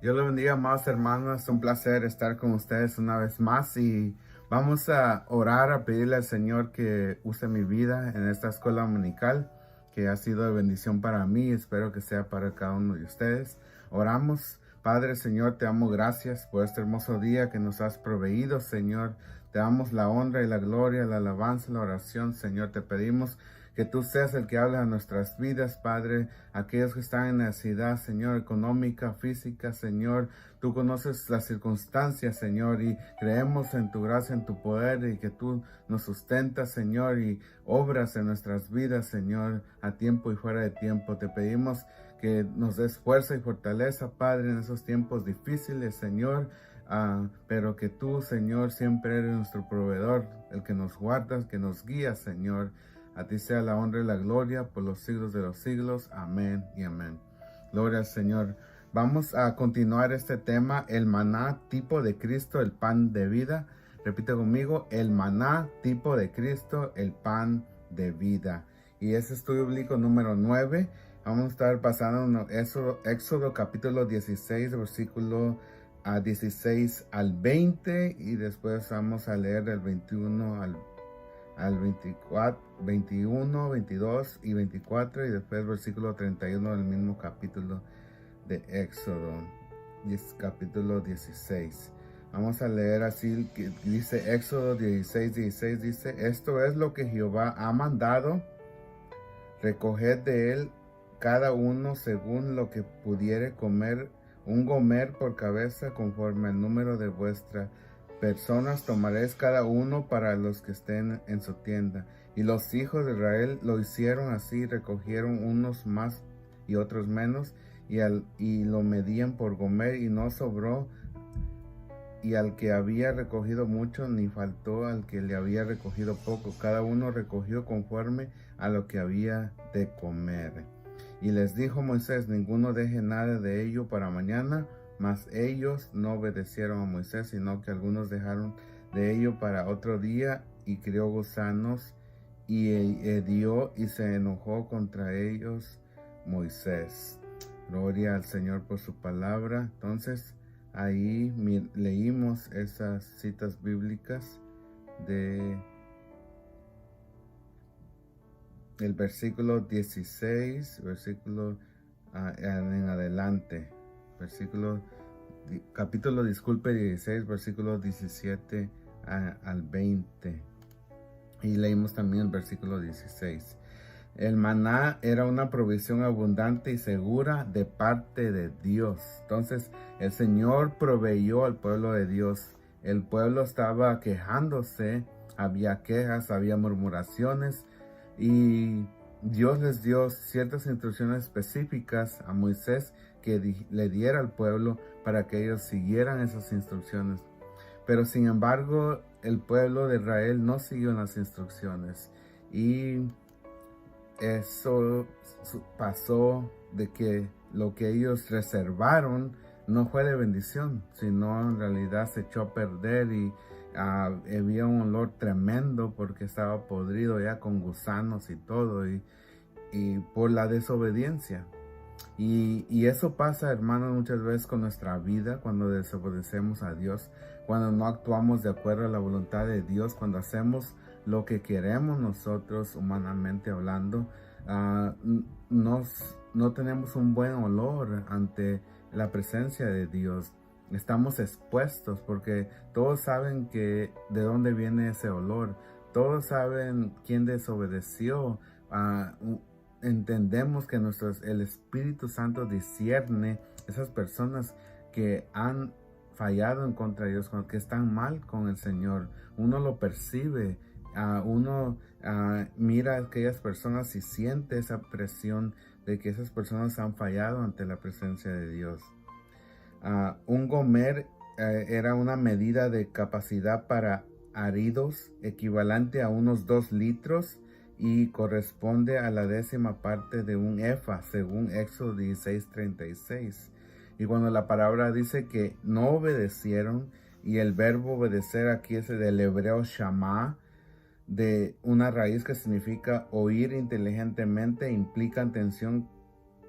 Dios le bendiga, amados hermanos. Es un placer estar con ustedes una vez más y vamos a orar, a pedirle al Señor que use mi vida en esta escuela dominical, que ha sido de bendición para mí. Espero que sea para cada uno de ustedes. Oramos. Padre, Señor, te damos gracias por este hermoso día que nos has proveído, Señor. Te damos la honra y la gloria, la alabanza, la oración, Señor. Te pedimos que tú seas el que habla a nuestras vidas, Padre, aquellos que están en necesidad, Señor, económica, física, Señor. Tú conoces las circunstancias, Señor, y creemos en tu gracia, en tu poder, y que tú nos sustentas, Señor, y obras en nuestras vidas, Señor, a tiempo y fuera de tiempo. Te pedimos que nos des fuerza y fortaleza, Padre, en esos tiempos difíciles, Señor. Pero que tú, Señor, siempre eres nuestro proveedor, el que nos guardas, que nos guías, Señor. A ti sea la honra y la gloria por los siglos de los siglos. Amén y amén. Gloria al Señor. Vamos a continuar este tema, el maná, tipo de Cristo, el pan de vida. Repite conmigo, el maná, tipo de Cristo, el pan de vida. Y ese estudio bíblico número 9. Vamos a estar pasando en Éxodo capítulo 16, versículo 16 al 20. Y después vamos a leer del 21 al 24, 21, 22 y 24, y después versículo 31 del mismo capítulo de Éxodo, capítulo 16. Vamos a leer así, que dice Éxodo 16, 16, dice: esto es lo que Jehová ha mandado, recoged de él cada uno según lo que pudiere comer, un gomer por cabeza, conforme al número de vuestras personas tomaréis cada uno para los que estén en su tienda. Y los hijos de Israel lo hicieron así, recogieron unos más y otros menos, y lo medían por gomer, y no sobró, y al que había recogido mucho, ni faltó al que le había recogido poco. Cada uno recogió conforme a lo que había de comer. Y les dijo Moisés: ninguno deje nada de ello para mañana. Mas ellos no obedecieron a Moisés, sino que algunos dejaron de ello para otro día, y crió gusanos, y hedió y se enojó contra ellos Moisés. Gloria al Señor por su palabra. Entonces, ahí leímos esas citas bíblicas de el versículo 16, versículo en adelante. Capítulo 16, versículo 17 al 20. Y leímos también el versículo 16. El maná era una provisión abundante y segura de parte de Dios. Entonces, el Señor proveyó al pueblo de Dios. El pueblo estaba quejándose, había quejas, había murmuraciones, y Dios les dio ciertas instrucciones específicas a Moisés que le diera al pueblo para que ellos siguieran esas instrucciones. Pero sin embargo, el pueblo de Israel no siguió las instrucciones, y eso pasó de que lo que ellos reservaron no fue de bendición, sino en realidad se echó a perder, y había un olor tremendo porque estaba podrido ya con gusanos y todo, y por la desobediencia. Y eso pasa, hermanos, muchas veces con nuestra vida, cuando desobedecemos a Dios, cuando no actuamos de acuerdo a la voluntad de Dios, cuando hacemos lo que queremos nosotros, humanamente hablando. ah, no tenemos un buen olor ante la presencia de Dios. Estamos expuestos porque todos saben que de dónde viene ese olor. Todos saben quién desobedeció. Ah, Entendemos que el Espíritu Santo discierne esas personas que han fallado en contra de Dios, que están mal con el Señor. Uno lo percibe, uno mira a aquellas personas y siente esa presión de que esas personas han fallado ante la presencia de Dios. Un gomer era una medida de capacidad para aridos equivalente a unos 2 litros, y corresponde a la 10ª parte de un efa, según Éxodo 16:36. Y cuando la palabra dice que no obedecieron, y el verbo obedecer aquí es del hebreo shamá, de una raíz que significa oír inteligentemente, implica atención,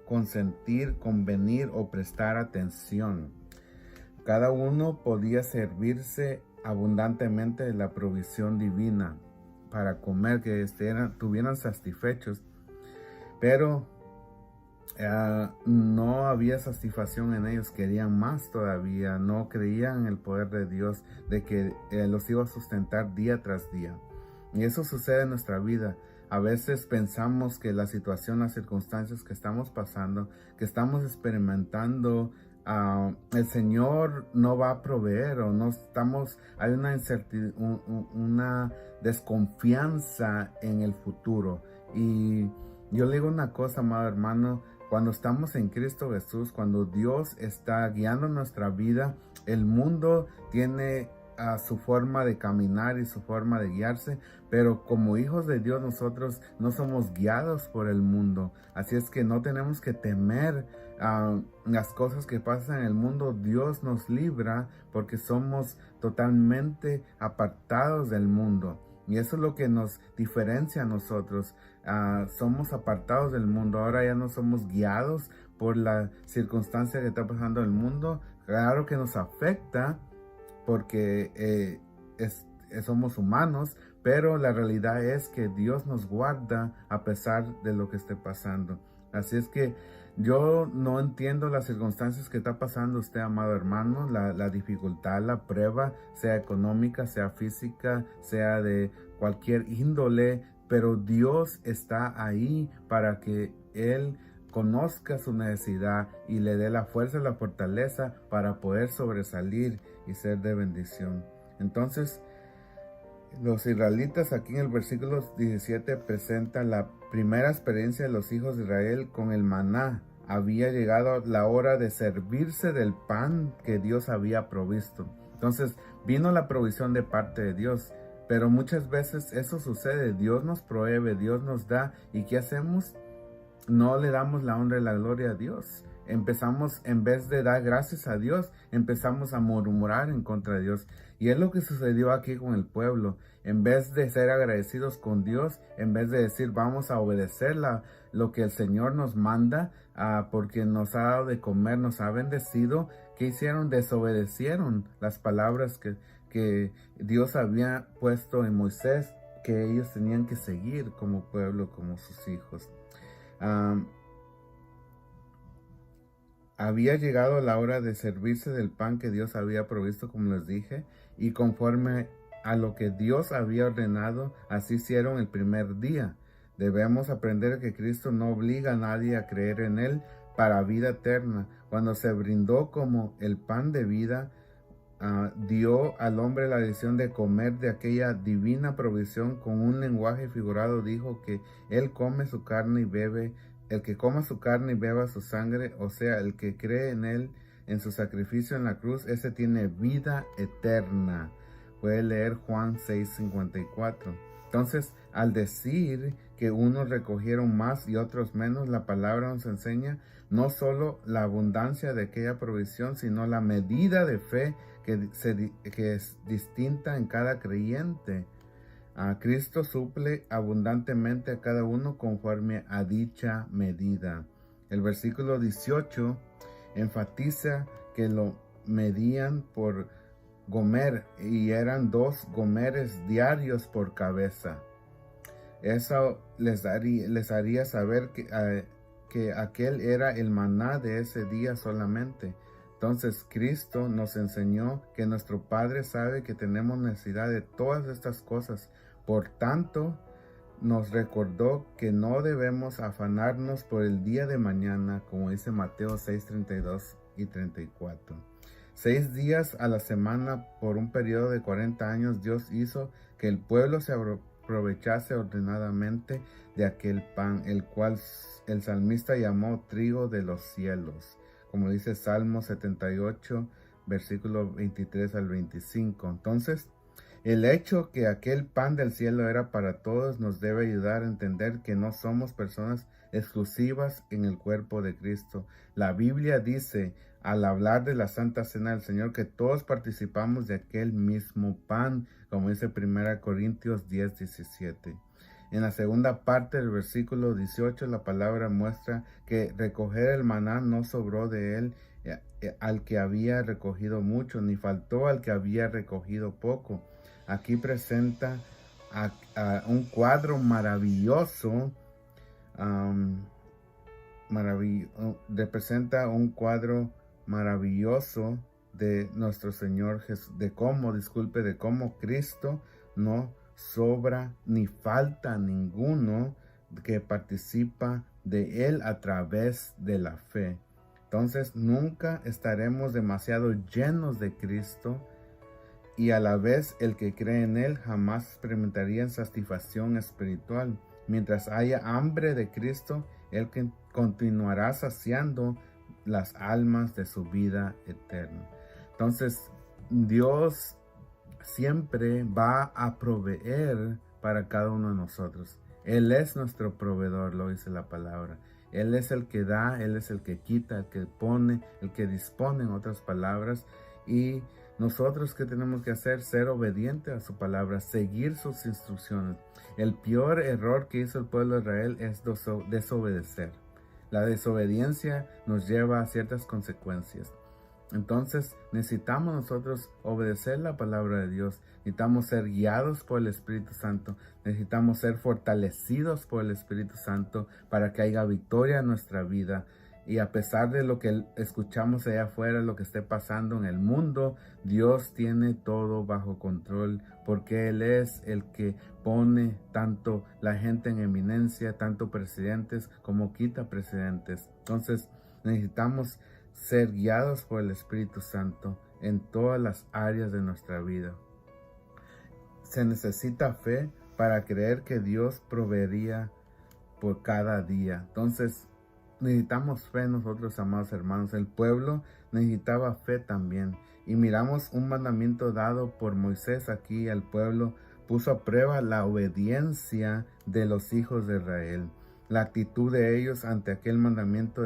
consentir, convenir o prestar atención. Cada uno podía servirse abundantemente de la provisión divina para comer, que estuvieran satisfechos, pero no había satisfacción en ellos, querían más todavía, no creían en el poder de Dios, de que los iba a sustentar día tras día. Y eso sucede en nuestra vida. A veces pensamos que la situación, las circunstancias que estamos pasando, que estamos experimentando, el Señor no va a proveer, o no estamos, hay una una desconfianza en el futuro. Y yo le digo una cosa, amado hermano, cuando estamos en Cristo Jesús, cuando Dios está guiando nuestra vida, el mundo tiene su forma de caminar y su forma de guiarse, pero como hijos de Dios nosotros no somos guiados por el mundo. Así es que no tenemos que temer las cosas que pasan en el mundo. Dios nos libra porque somos totalmente apartados del mundo. Y eso es lo que nos diferencia a nosotros. Somos apartados del mundo. Ahora ya no somos guiados por la circunstancia que está pasando en el mundo. Claro que nos afecta porque somos humanos, pero la realidad es que Dios nos guarda a pesar de lo que esté pasando. Así es que yo no entiendo las circunstancias que está pasando usted, amado hermano, la dificultad, la prueba, sea económica, sea física, sea de cualquier índole, pero Dios está ahí para que Él conozca su necesidad y le dé la fuerza y la fortaleza para poder sobresalir y ser de bendición. Entonces, los israelitas aquí en el versículo 17 presenta la primera experiencia de los hijos de Israel con el maná. Había llegado la hora de servirse del pan que Dios había provisto. Entonces vino la provisión de parte de Dios, pero muchas veces eso sucede. Dios nos provee, Dios nos da, ¿y qué hacemos? No le damos la honra y la gloria a Dios. Empezamos, en vez de dar gracias a Dios, empezamos a murmurar en contra de Dios. Y es lo que sucedió aquí con el pueblo. En vez de ser agradecidos con Dios, en vez de decir vamos a obedecer lo que el Señor nos manda, porque nos ha dado de comer, nos ha bendecido, ¿qué hicieron? Desobedecieron las palabras que Dios había puesto en Moisés, que ellos tenían que seguir como pueblo, como sus hijos. Había llegado la hora de servirse del pan que Dios había provisto, como les dije, y conforme a lo que Dios había ordenado, así hicieron el primer día. Debemos aprender que Cristo no obliga a nadie a creer en Él para vida eterna. Cuando se brindó como el pan de vida, dio al hombre la decisión de comer de aquella divina provisión. Con un lenguaje figurado dijo que Él come su carne y bebe. El que coma su carne y beba su sangre, o sea, el que cree en Él, en su sacrificio en la cruz, ese tiene vida eterna. Puede leer Juan 6:54. Entonces, al decir que unos recogieron más y otros menos, la palabra nos enseña no solo la abundancia de aquella provisión, sino la medida de fe que es distinta en cada creyente. Cristo suple abundantemente a cada uno conforme a dicha medida. El versículo 18 enfatiza que lo medían por gomer y eran 2 gomeres diarios por cabeza. Eso les haría saber que aquel era el maná de ese día solamente. Entonces Cristo nos enseñó que nuestro Padre sabe que tenemos necesidad de todas estas cosas. Por tanto, nos recordó que no debemos afanarnos por el día de mañana, como dice Mateo 6:32 y 34. 6 días a la semana por un periodo de 40 años, Dios hizo que el pueblo se aprovechase ordenadamente de aquel pan, el cual el salmista llamó trigo de los cielos, como dice Salmo 78, versículo 23 al 25. Entonces, el hecho que aquel pan del cielo era para todos nos debe ayudar a entender que no somos personas exclusivas en el cuerpo de Cristo. La Biblia dice, al hablar de la Santa Cena del Señor, que todos participamos de aquel mismo pan, como dice 1 Corintios 10:17. En la segunda parte del versículo 18, la palabra muestra que recoger el maná no sobró de él al que había recogido mucho, ni faltó al que había recogido poco. Aquí presenta a un cuadro maravilloso, representa un cuadro maravilloso de nuestro Señor Jesús, de cómo Cristo no sobra ni falta ninguno que participa de Él a través de la fe. Entonces nunca estaremos demasiado llenos de Cristo, y a la vez el que cree en Él jamás experimentaría satisfacción espiritual. Mientras haya hambre de Cristo, Él continuará saciando las almas de su vida eterna. Entonces, Dios siempre va a proveer para cada uno de nosotros. Él es nuestro proveedor, lo dice la palabra. Él es el que da, Él es el que quita, el que pone, el que dispone, en otras palabras. Y nosotros, ¿qué tenemos que hacer? Ser obedientes a su palabra, seguir sus instrucciones. El peor error que hizo el pueblo de Israel es desobedecer. La desobediencia nos lleva a ciertas consecuencias. Entonces necesitamos nosotros obedecer la palabra de Dios. Necesitamos ser guiados por el Espíritu Santo. Necesitamos ser fortalecidos por el Espíritu Santo para que haya victoria en nuestra vida. Y a pesar de lo que escuchamos allá afuera, lo que esté pasando en el mundo, Dios tiene todo bajo control, porque Él es el que pone tanto la gente en eminencia, tanto presidentes como quita presidentes. Entonces necesitamos ser guiados por el Espíritu Santo en todas las áreas de nuestra vida. Se necesita fe para creer que Dios proveería por cada día. Entonces, necesitamos fe nosotros, amados hermanos. El pueblo necesitaba fe también. Y miramos un mandamiento dado por Moisés aquí. El pueblo puso a prueba la obediencia de los hijos de Israel. La actitud de ellos ante aquel mandamiento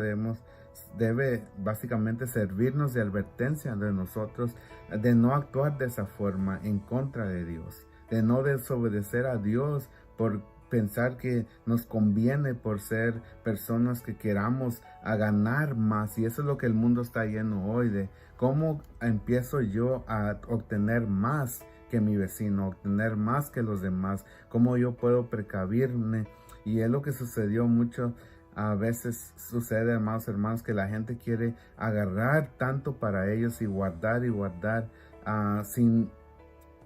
debe básicamente servirnos de advertencia de nosotros, de no actuar de esa forma en contra de Dios, de no desobedecer a Dios por pensar que nos conviene, por ser personas que queramos a ganar más. Y eso es lo que el mundo está lleno hoy, de cómo empiezo yo a obtener más que mi vecino, obtener más que los demás, cómo yo puedo precavirme. Y es lo que sucedió mucho. A veces sucede, amados hermanos, que la gente quiere agarrar tanto para ellos y guardar sin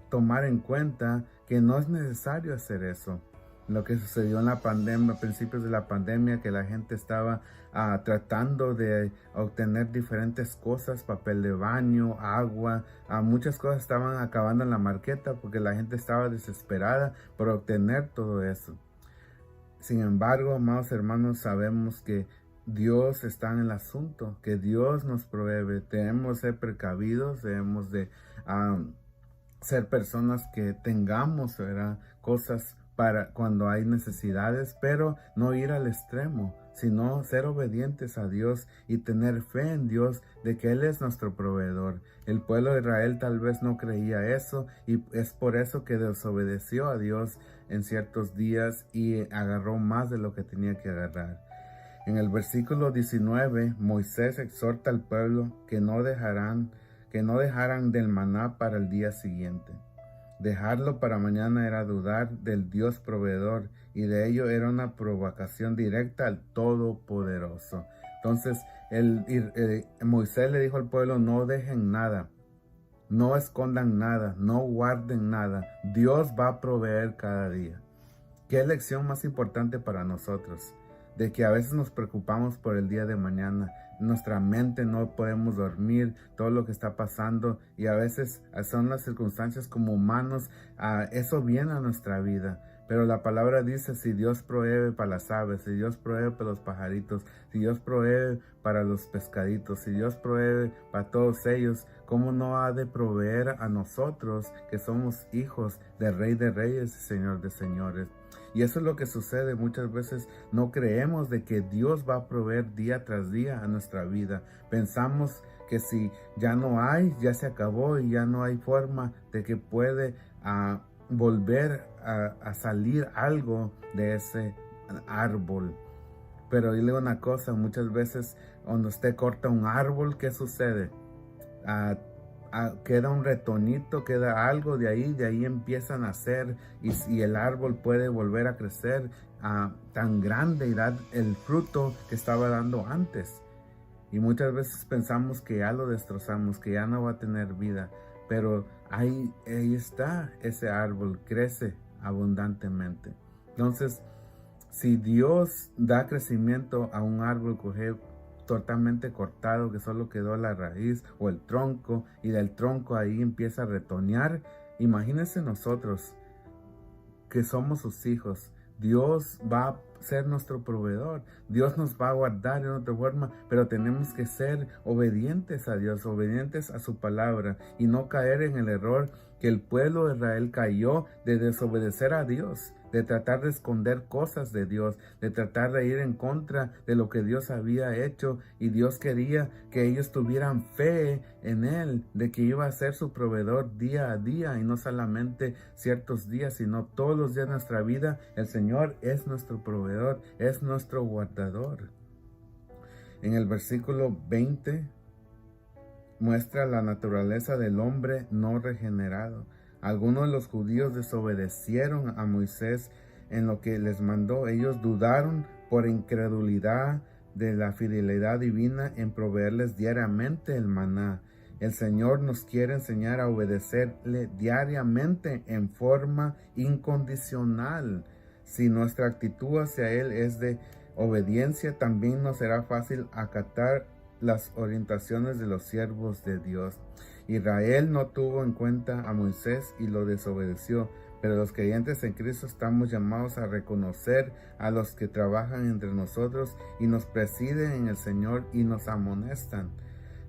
tomar en cuenta que no es necesario hacer eso. Lo que sucedió en la pandemia, a principios de la pandemia, que la gente estaba tratando de obtener diferentes cosas, papel de baño, agua, muchas cosas estaban acabando en la marqueta porque la gente estaba desesperada por obtener todo eso. Sin embargo, amados hermanos, sabemos que Dios está en el asunto, que Dios nos provee. Debemos ser precavidos, debemos de ser personas que tengamos, ¿verdad?, cosas para cuando hay necesidades, pero no ir al extremo, sino ser obedientes a Dios y tener fe en Dios de que Él es nuestro proveedor. El pueblo de Israel tal vez no creía eso, y es por eso que desobedeció a Dios en ciertos días y agarró más de lo que tenía que agarrar. En el versículo 19, Moisés exhorta al pueblo que no dejaran del maná para el día siguiente. Dejarlo para mañana era dudar del Dios proveedor, y de ello era una provocación directa al Todopoderoso. Entonces Moisés le dijo al pueblo: no dejen nada, no escondan nada, no guarden nada. Dios va a proveer cada día. ¿Qué lección más importante para nosotros? De que a veces nos preocupamos por el día de mañana. Nuestra mente no podemos dormir, todo lo que está pasando, y a veces son las circunstancias como humanos, eso viene a nuestra vida. Pero la palabra dice: si Dios provee para las aves, si Dios provee para los pajaritos, si Dios provee para los pescaditos, si Dios provee para todos ellos, ¿cómo no ha de proveer a nosotros, que somos hijos del Rey de Reyes y Señor de Señores? Y eso es lo que sucede. Muchas veces no creemos de que Dios va a proveer día tras día a nuestra vida. Pensamos que si ya no hay, ya se acabó y ya no hay forma de que puede volver a salir algo de ese árbol. Pero dile una cosa, muchas veces cuando usted corta un árbol, ¿qué sucede? Queda un retoñito, queda algo de ahí empieza a nacer y el árbol puede volver a crecer tan grande y dar el fruto que estaba dando antes. Y muchas veces pensamos que ya lo destrozamos, que ya no va a tener vida, pero ahí está ese árbol, crece abundantemente. Entonces, si Dios da crecimiento a un árbol totalmente cortado, que solo quedó la raíz o el tronco, y del tronco ahí empieza a retoñar, imagínense nosotros que somos sus hijos. Dios va a ser nuestro proveedor. Dios nos va a guardar en otra forma, pero tenemos que ser obedientes a Dios, obedientes a su palabra y no caer en el error que el pueblo de Israel cayó de desobedecer a Dios, de tratar de esconder cosas de Dios, de tratar de ir en contra de lo que Dios había hecho, y Dios quería que ellos tuvieran fe en Él, de que iba a ser su proveedor día a día y no solamente ciertos días, sino todos los días de nuestra vida. El Señor es nuestro proveedor, es nuestro guardador. En el versículo 20 muestra la naturaleza del hombre no regenerado. Algunos de los judíos desobedecieron a Moisés en lo que les mandó. Ellos dudaron por incredulidad de la fidelidad divina en proveerles diariamente el maná. El Señor nos quiere enseñar a obedecerle diariamente en forma incondicional. Si nuestra actitud hacia Él es de obediencia, también nos será fácil acatar las orientaciones de los siervos de Dios. Israel no tuvo en cuenta a Moisés y lo desobedeció, pero los creyentes en Cristo estamos llamados a reconocer a los que trabajan entre nosotros y nos presiden en el Señor y nos amonestan.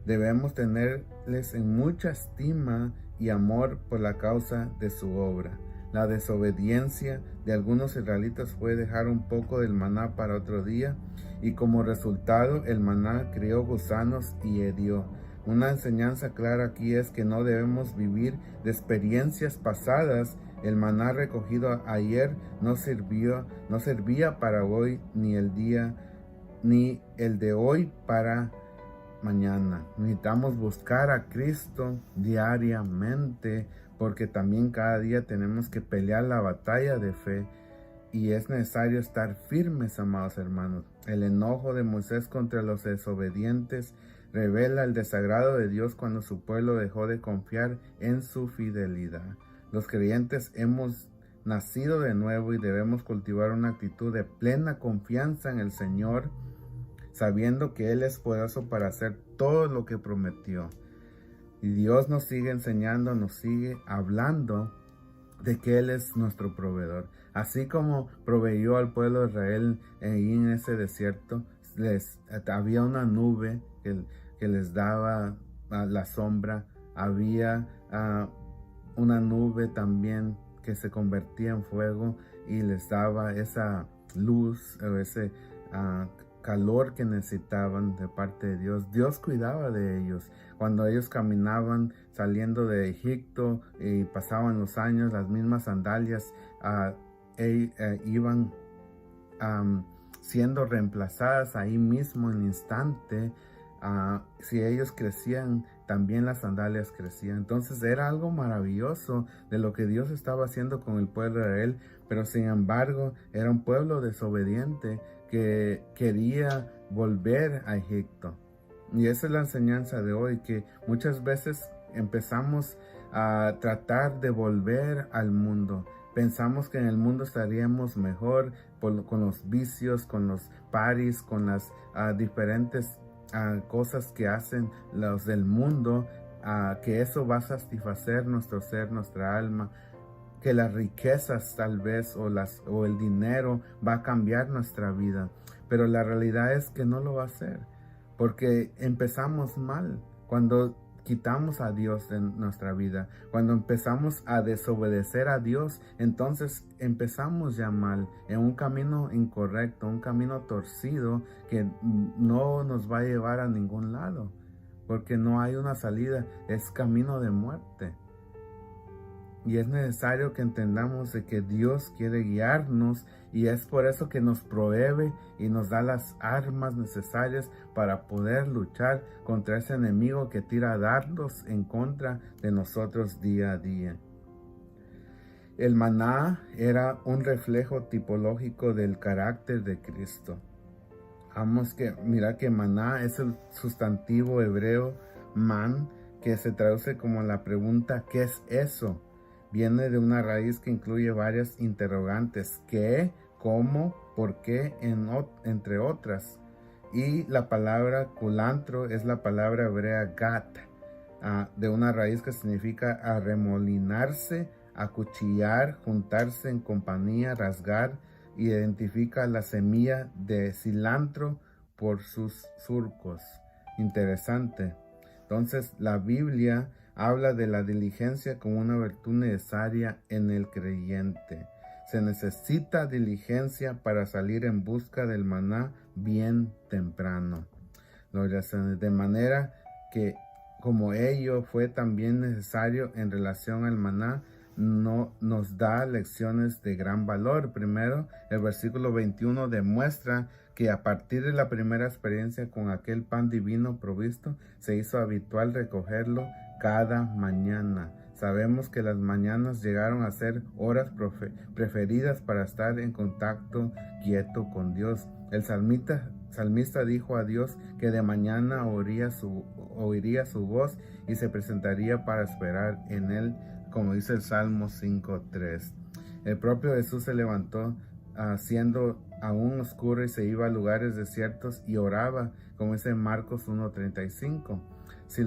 Debemos tenerles en mucha estima y amor por la causa de su obra. La desobediencia de algunos israelitas fue dejar un poco del maná para otro día, y como resultado el maná crió gusanos y hedió. Una enseñanza clara aquí es que no debemos vivir de experiencias pasadas. El maná recogido ayer no servía para hoy, ni el de hoy para mañana. Necesitamos buscar a Cristo diariamente, porque también cada día tenemos que pelear la batalla de fe y es necesario estar firmes, amados hermanos. El enojo de Moisés contra los desobedientes revela el desagrado de Dios cuando su pueblo dejó de confiar en su fidelidad. Los creyentes hemos nacido de nuevo y debemos cultivar una actitud de plena confianza en el Señor, sabiendo que Él es poderoso para hacer todo lo que prometió. Y Dios nos sigue enseñando, nos sigue hablando de que Él es nuestro proveedor. Así como proveyó al pueblo de Israel en ese desierto, había una nube que les daba la sombra, había una nube también que se convertía en fuego y les daba esa luz o ese calor que necesitaban de parte de Dios. Dios cuidaba de ellos. Cuando ellos caminaban saliendo de Egipto y pasaban los años, las mismas sandalias iban siendo reemplazadas ahí mismo en el instante. Si ellos crecían, también las sandalias crecían. Entonces era algo maravilloso de lo que Dios estaba haciendo con el pueblo de Israel, pero sin embargo era un pueblo desobediente que quería volver a Egipto. Y esa es la enseñanza de hoy, que muchas veces empezamos a tratar de volver al mundo. Pensamos que en el mundo estaríamos mejor con los vicios, con los paris, con las diferentes cosas que hacen los del mundo, que eso va a satisfacer nuestro ser, nuestra alma, que las riquezas tal vez o el dinero va a cambiar nuestra vida. Pero la realidad es que no lo va a hacer, porque empezamos mal cuando quitamos a Dios de nuestra vida. Cuando empezamos a desobedecer a Dios, entonces empezamos ya mal, en un camino incorrecto, un camino torcido que no nos va a llevar a ningún lado, porque no hay una salida, es camino de muerte. Y es necesario que entendamos de que Dios quiere guiarnos y es por eso que nos provee y nos da las armas necesarias para poder luchar contra ese enemigo que tira dardos en contra de nosotros día a día. El maná era un reflejo tipológico del carácter de Cristo. Mira que maná es el sustantivo hebreo man, que se traduce como la pregunta ¿qué es eso? Viene de una raíz que incluye varias interrogantes: ¿qué?, ¿cómo?, ¿por qué?, entre otras. Y la palabra culantro es la palabra hebrea gat, de una raíz que significa arremolinarse, acuchillar, juntarse en compañía, rasgar. Identifica la semilla de cilantro por sus surcos. Interesante. Entonces, la Biblia habla de la diligencia como una virtud necesaria en el creyente. Se necesita diligencia para salir en busca del maná bien temprano. De manera que, como ello fue también necesario en relación al maná, no nos da lecciones de gran valor. Primero, el versículo 21 demuestra que a partir de la primera experiencia con aquel pan divino provisto, se hizo habitual recogerlo cada mañana. Sabemos que las mañanas llegaron a ser horas preferidas para estar en contacto quieto con Dios. El salmista dijo a Dios que de mañana oiría su voz y se presentaría para esperar en él, como dice el Salmo 5:3. El propio Jesús se levantó siendo aún oscuro y se iba a lugares desiertos y oraba, como dice Marcos 1:35. Si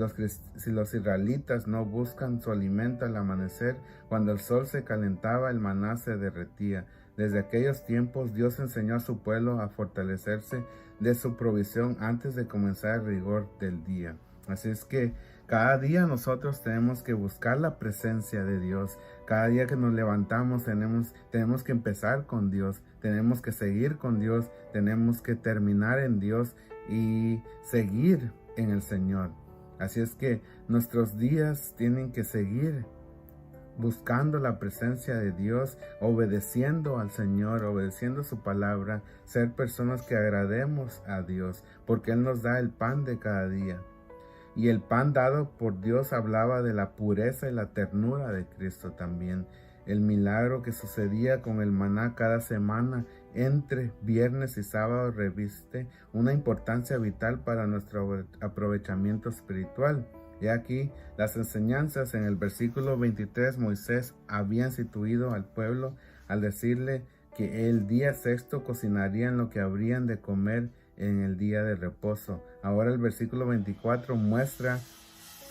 los israelitas no buscan su alimento al amanecer, cuando el sol se calentaba, el maná se derretía. Desde aquellos tiempos, Dios enseñó a su pueblo a fortalecerse de su provisión antes de comenzar el rigor del día. Así es que cada día nosotros tenemos que buscar la presencia de Dios. Cada día que nos levantamos tenemos que empezar con Dios, tenemos que seguir con Dios, tenemos que terminar en Dios y seguir en el Señor. Así es que nuestros días tienen que seguir buscando la presencia de Dios, obedeciendo al Señor, obedeciendo su palabra, ser personas que agrademos a Dios, porque Él nos da el pan de cada día. Y el pan dado por Dios hablaba de la pureza y la ternura de Cristo también. El milagro que sucedía con el maná cada semana entre viernes y sábado reviste una importancia vital para nuestro aprovechamiento espiritual. Y aquí las enseñanzas en el versículo 23, Moisés había instituido al pueblo al decirle que el día sexto cocinarían lo que habrían de comer en el día de reposo. Ahora el versículo 24 muestra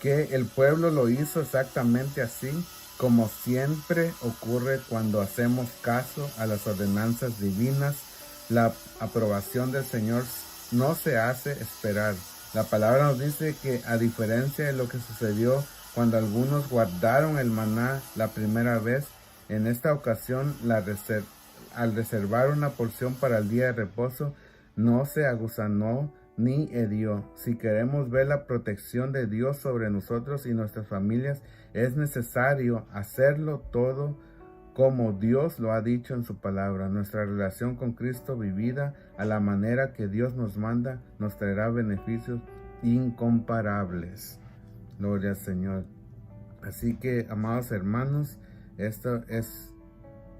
que el pueblo lo hizo exactamente así, como siempre ocurre cuando hacemos caso a las ordenanzas divinas. La aprobación del Señor no se hace esperar. La palabra nos dice que, a diferencia de lo que sucedió cuando algunos guardaron el maná la primera vez, en esta ocasión al reservar una porción para el día de reposo, no se aguzanó ni hedió. Si queremos ver la protección de Dios sobre nosotros y nuestras familias, es necesario hacerlo todo como Dios lo ha dicho en su palabra. Nuestra relación con Cristo, vivida a la manera que Dios nos manda, nos traerá beneficios incomparables. Gloria al Señor. Así que, amados hermanos, esto es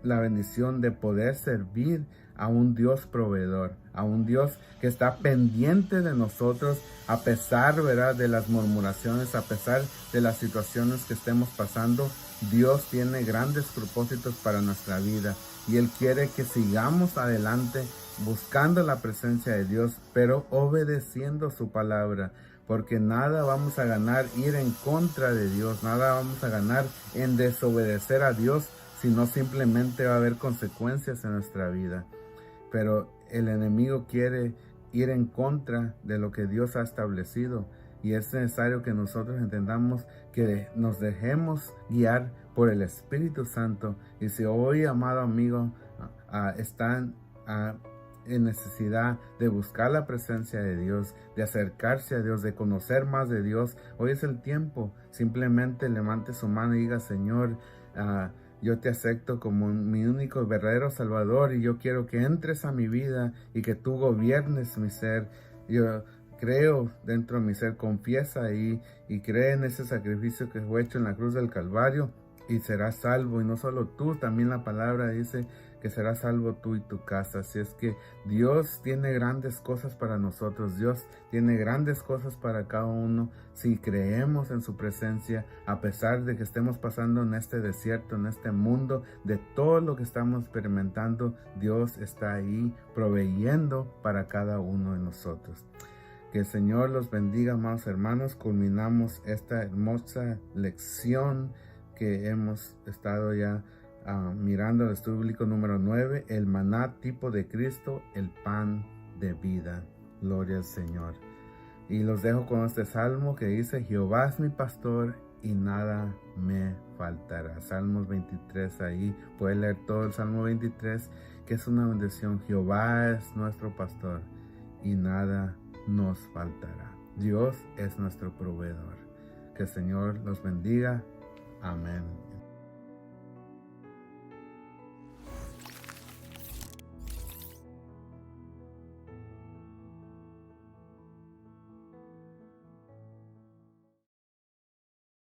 la bendición de poder servir a un Dios proveedor, a un Dios que está pendiente de nosotros a pesar, ¿verdad?, de las murmuraciones, a pesar de las situaciones que estemos pasando. Dios tiene grandes propósitos para nuestra vida y Él quiere que sigamos adelante buscando la presencia de Dios, pero obedeciendo su palabra, porque nada vamos a ganar ir en contra de Dios, nada vamos a ganar en desobedecer a Dios, sino simplemente va a haber consecuencias en nuestra vida. Pero el enemigo quiere ir en contra de lo que Dios ha establecido, y es necesario que nosotros entendamos que nos dejemos guiar por el Espíritu Santo. Y si hoy, amado amigo, están en necesidad de buscar la presencia de Dios, de acercarse a Dios, de conocer más de Dios, hoy es el tiempo. Simplemente levante su mano y diga: Señor, Yo te acepto como mi único y verdadero Salvador y yo quiero que entres a mi vida y que tú gobiernes mi ser. Yo creo dentro de mi ser, confiesa y cree en ese sacrificio que fue hecho en la cruz del Calvario y serás salvo. Y no solo tú, también la palabra dice que serás salvo tú y tu casa. Así es que Dios tiene grandes cosas para nosotros. Dios tiene grandes cosas para cada uno si creemos en su presencia, a pesar de que estemos pasando en este desierto, en este mundo, de todo lo que estamos experimentando. Dios está ahí proveyendo para cada uno de nosotros. Que el Señor los bendiga, amados hermanos. Culminamos esta hermosa lección que hemos estado ya mirando el estudio bíblico número 9, el maná tipo de Cristo, el pan de vida. Gloria al Señor. Y los dejo con este salmo que dice: Jehová es mi pastor y nada me faltará. Salmos 23, ahí puede leer todo el Salmo 23, que es una bendición. Jehová es nuestro pastor y nada nos faltará. Dios es nuestro proveedor. Que el Señor los bendiga. Amén.